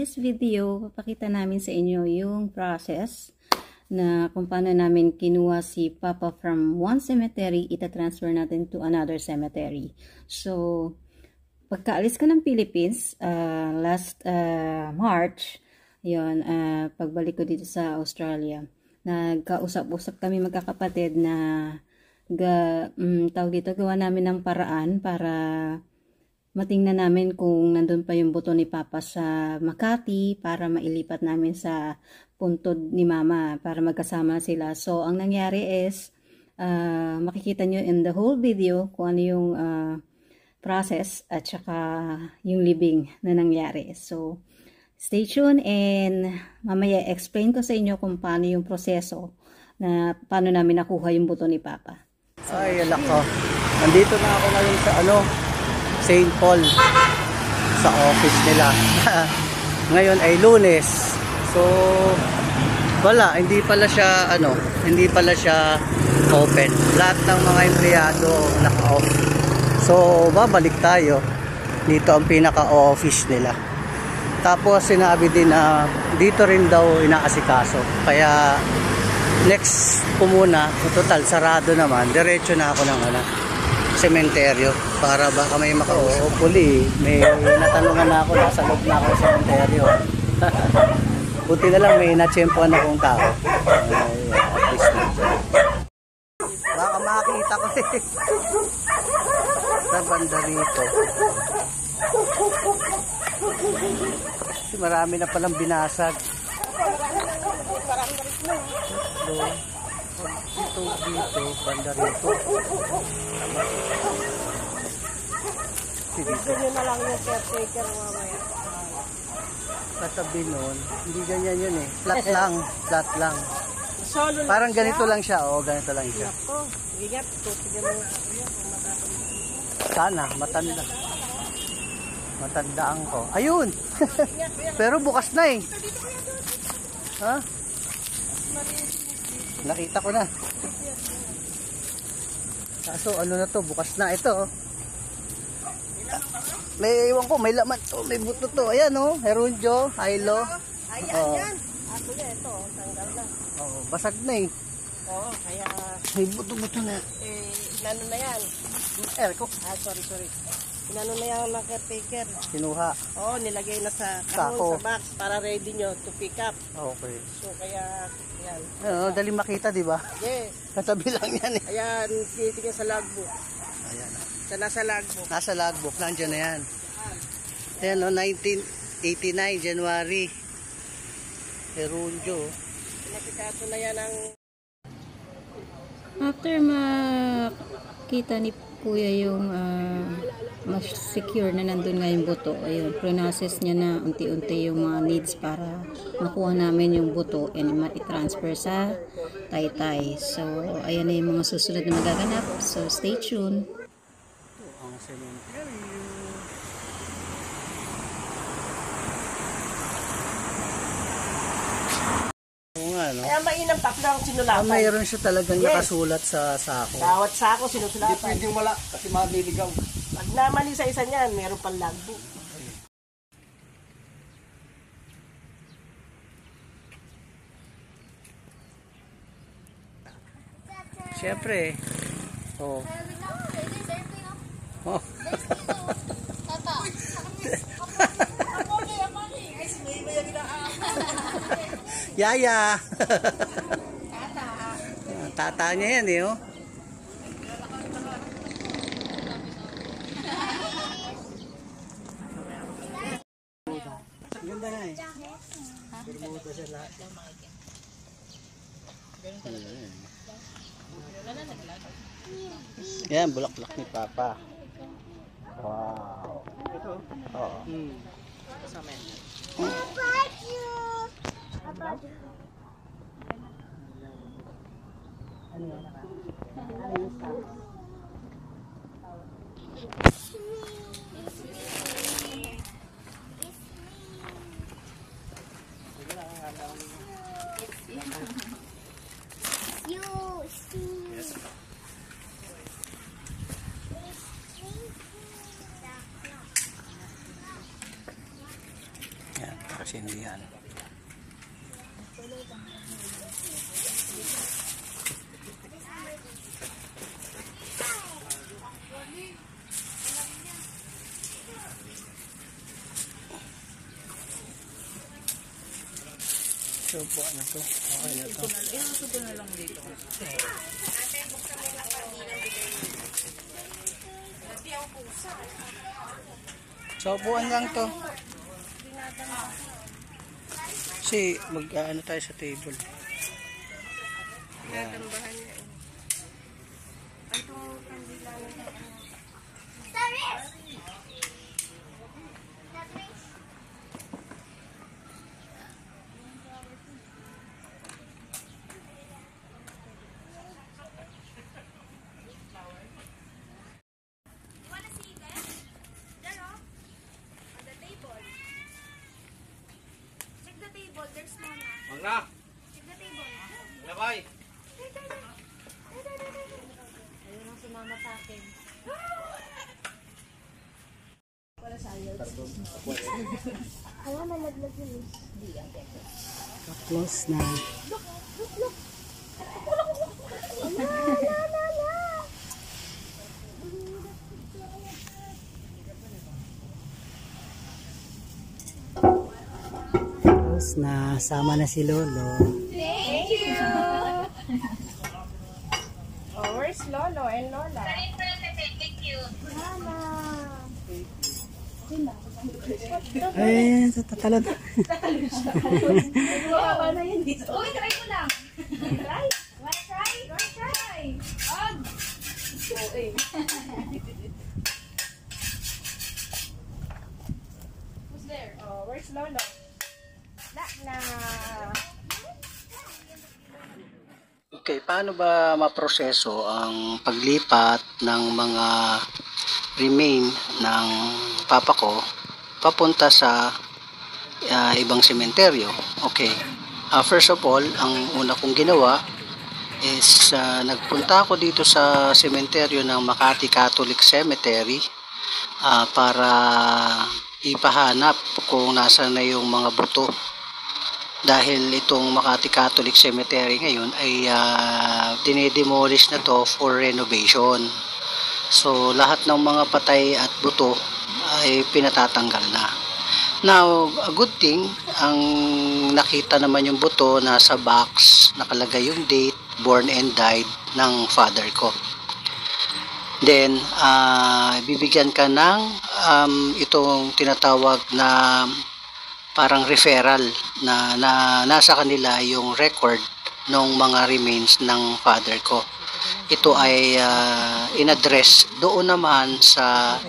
this video, papakita namin sa inyo yung process na kung paano namin kinuha si Papa from one cemetery, ita-transfer natin to another cemetery. So, pagkaalis ko ng Philippines, last March, yun, pagbalik ko dito sa Australia, nagkausap-usap kami magkakapatid na tawag dito, gawa namin ng paraan para matingnan namin kung nandun pa yung buto ni Papa sa Makati para mailipat namin sa puntod ni Mama para magkasama sila. So, ang nangyari is, makikita nyo in the whole video kung ano yung process at saka yung living na nangyari. So, stay tuned and mamaya explain ko sa inyo kung paano yung proseso na paano namin nakuha yung buto ni Papa. So, ay, alak ko. Nandito na ako ngayon sa St. Paul sa office nila. Ngayon ay Lunes. So wala, hindi pala siya open. Lahat ng mga empleyado naka-off. So babalik tayo. Dito ang pinaka-office nila. Tapos sinabi din na dito rin daw inaasikaso. Kaya next po muna, total sarado naman. Diretso na ako ng sementeryo para baka may makausap. Hopefully, may natanungan na ako, nasa loob na ako sa sementeryo. Buti na lang may natsyempoan akong tao. At least na. Baka makakita ko sa banda rito. Kasi marami na palang binasag. Dito, banda rito. Gusto nyo na lang yung caretaker mamaya. Katabi nun, hindi ganyan yun eh. Flat lang. Solo lang parang siya? Ganito lang siya, ganito lang siya. Ako, ingat, tutigyan mo nga ako yan kung matatanda. Sana, matandaan ko. Ayun! Pero bukas na eh. Ha? Nakita ko na. So ano na to, bukas na ito. May iwan ko, may laman to, may buto to. Ayan Herunjo, Hilo. Ayan, yan. Ako na ito, tanggal na. Basag na eh. Oo, kaya... May buto-buto na. Inano na yan. Sorry. Inano na yan ng caretaker. Kinuha. Oo, nilagay na sa Sako. kahon, sa box, para ready nyo to pick up. Okay. So, kaya, yan. Dali makita, di ba? Yes. Katabi lang yan eh. Ayan, tinitingnan sa logbook. Ayan. Nasa logbook. Nasa logbook, nandiyan na yan. Ayan 1989, January. Herunjo. Pinapikaso na yan ang... after makita ni Kuya yung mas secure na nandun nga yung buto, ayun, process niya na unti-unti yung mga needs para makuha namin yung buto and i-transfer sa Taytay. So, ayan na yung mga susunod na magaganap. So, stay tuned. Ito ang cemetery. Kaya mainam tatlo ang sinulatan. Mayroon siya talagang nakasulat sa sako. Bawat sako sinusulatan. Hindi pwedeng wala kasi maliligaw. Pag namali sa isa niyan, meron pang logbook. Siyempre. Oh. Yaya. Tata niya yan eh. Ganda na eh. Bermuda siya lahat. Yan, bulaklak ni Papa. Wow. Ito? Oo. Kasama yan. kasindihan. So, buwan na to. Okay na to. Ito na lang dito. So, buwan lang to. Kasi, mag-ano tayo sa table. Yan. Magna! Labay! Ayaw nang sumama sa akin. Close na. Close na. Sama na si Lolo. Thank you! Oh, where's Lolo and Lola? Ay, tatalon. Mababa na yun dito. Uy, try mo lang. Try? Wanna try? Wanna try? Og! Okay. Who's there? Oh, where's Lolo? Na. Okay, paano ba maproseso ang paglipat ng mga remain ng papa ko papunta sa ibang sementeryo? Okay. First of all, ang una kong ginawa is nagpunta ako dito sa sementeryo ng Makati Catholic Cemetery para ipahanap kung nasa na yung mga buto. Dahil itong Makati Catholic Cemetery ngayon ay dinedemolish na to for renovation. So lahat ng mga patay at buto ay pinatatanggal na. Now, a good thing, ang nakita naman yung buto nasa box, nakalagay yung date, born and died ng father ko. Then, bibigyan ka ng itong tinatawag na parang referral na nasa kanila yung record ng mga remains ng father ko. Ito ay in-address doon naman sa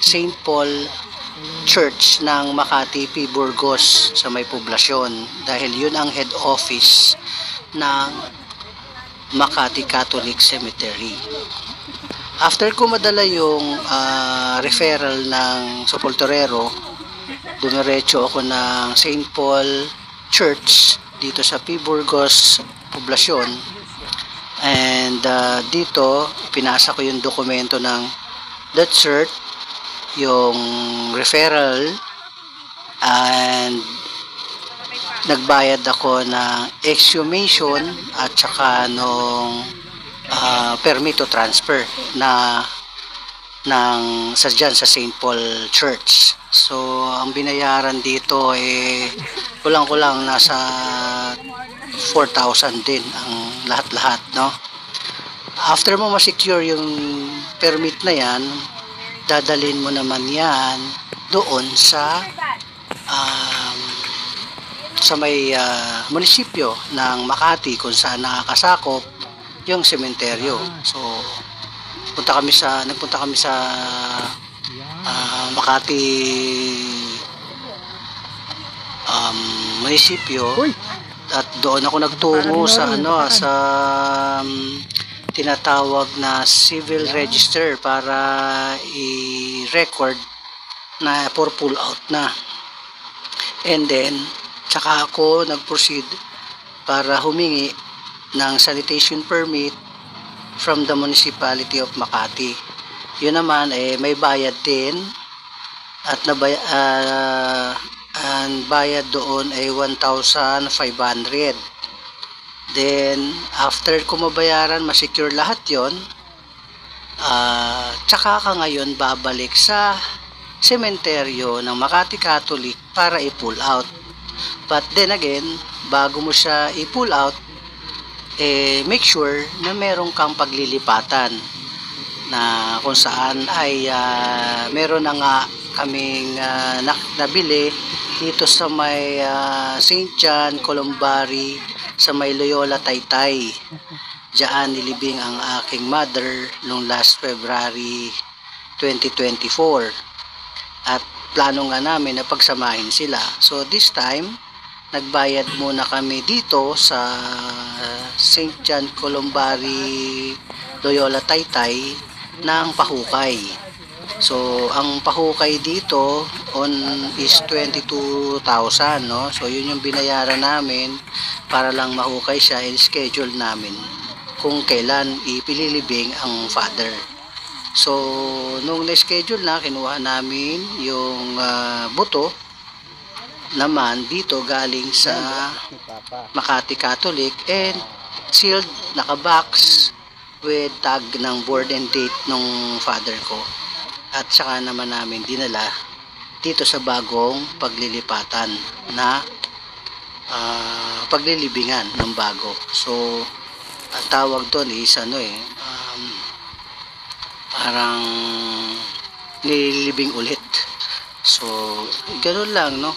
St. Paul Church ng Makati P. Burgos sa may poblasyon, dahil yun ang head office ng Makati Catholic Cemetery. After ko madala yung referral ng sepulturero, dumiretso ako ng St. Paul Church dito sa P. Burgos poblasyon, and dito pinasa ko yung dokumento ng death cert, yung referral, and nagbayad ako ng exhumation at saka nung permit to transfer sa dyan sa St. Paul Church. So, ang binayaran dito kulang-kulang nasa 4,000 din ang lahat-lahat, no? After mo ma-secure yung permit na yan, dadalhin mo naman yan doon sa may munisipyo ng Makati kung saan nakakasakop yung sementeryo. So, nagpunta kami sa Makati munisipyo, at doon ako nagtungo sa tinatawag na civil register para i-record na for pull out na, and then tsaka ako nag-proceed para humingi ng sanitation permit from the municipality of Makati. Yun naman may bayad din, at Ang bayad doon ay 1,500. Then, after ko mabayaran, masecure lahat yon, tsaka ka ngayon babalik sa sementeryo ng Makati Catholic para i-pull out. But then again, bago mo siya i-pull out, make sure na meron kang paglilipatan na kung saan ay meron na nga kaming nabili dito sa may St. John Columbari, sa may Loyola Taytay. Diyan nilibing ang aking mother noong last February 2024. At plano nga namin na pagsamahin sila. So this time, nagbayad muna kami dito sa St. John Columbari Loyola Taytay ng pahukay. So ang pahukay dito is 22,000, no? So yun yung binayaran namin para lang mahukay siya, and schedule namin kung kailan ipililibing ang father. So nung na-schedule na, kinuha namin yung buto naman dito galing sa Makati Catholic, and sealed, naka-box with tag ng board and date ng father ko. At saka naman namin dinala dito sa bagong paglilipatan na paglilibingan ng bago. So ang tawag doon is parang nililibing ulit. So ganoon lang, no?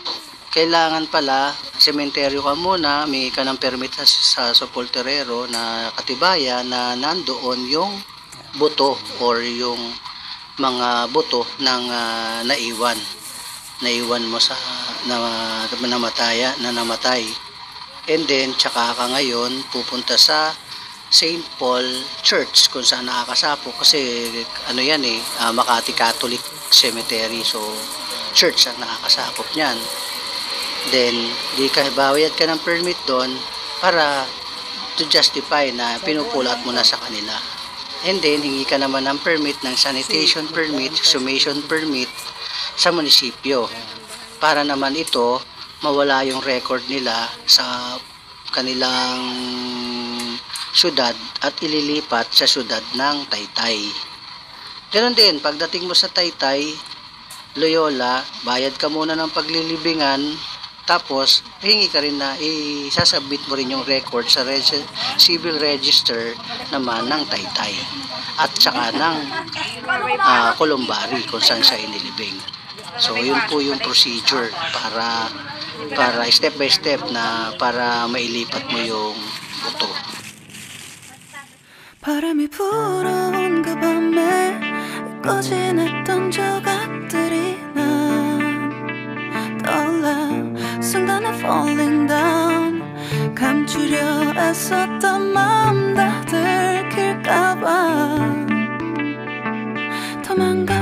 Kailangan pala sementeryo ka muna, may ka ng permit sa sepulturero na katibayan na nandoon yung buto or yung mga buto ng naiwan mo sa namatay. And then tsaka ka ngayon pupunta sa St. Paul Church kung saan nakakasapok, kasi Makati Catholic Cemetery, so church ang nakakasapok niyan. Then bayad ka ng permit doon para to justify na pinupulat mo na sa kanila. And then hingi ka naman ng permit, ng sanitation permit, exhumation permit sa munisipyo, para naman ito mawala yung record nila sa kanilang syudad at ililipat sa syudad ng Taytay. Ganon din, pagdating mo sa Taytay, Loyola, bayad ka muna ng paglilibingan, tapos hingi ka rin na isasubmit mo rin yung record sa civil register naman ng Taytay at saka ng Columbari kung saan siya inilibing. So yun po yung procedure para step by step na para mailipat mo yung buto. 바람이 불어온 그 밤에 꺼진했던 조각들이 난 떠올라 순간에 falling down, 감추려 애썼던 마음 다 들킬까봐 도망가